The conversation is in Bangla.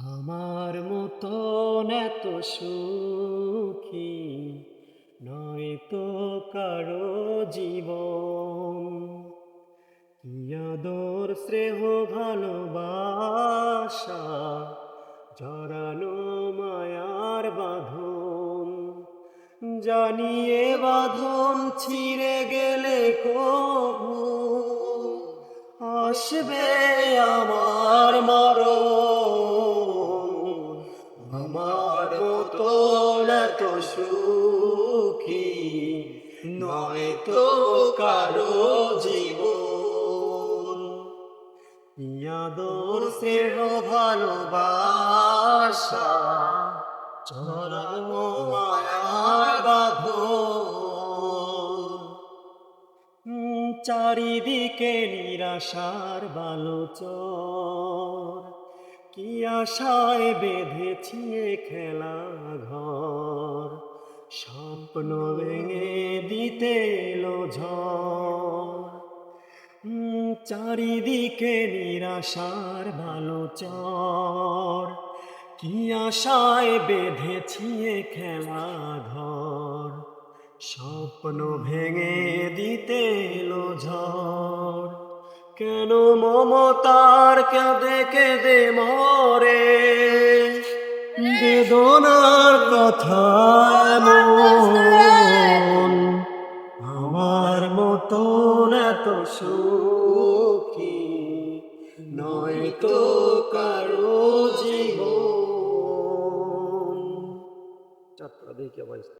আমার মতন এত সুখী নয় তো কারো জীবন। কি আদর স্নেহ ভালোবাসা জড়ানো মায়ার বাঁধন। জানিয়ে বাঁধন ছিঁড়ে গেলে কবু আসবে আমার মরণ। আমার মতন এত সুখী নয় তো কারো জীবন। আদর স্নেহ ভালোবাসা জড়ানো মায়ার বাঁধন। চারিদিকে নিরাশার বালুচর, কি আশায় বেঁধেছি এ খেলা ঘর। স্বপ্ন ভেঙে দিতে এলো ঝড়। চারিদিকে নিরাশার বালুচর, কি আশায় বেঁধেছি এ খেলা ঘর। স্বপ্ন ভেঙে দিতে এলো ঝড়। কেন মমতার কেঁদে কেঁদে মরে, বেদনার কথা এমন। আমার মতন এত সুখী নয় তো কারো জীবন। যাত্রা দেখে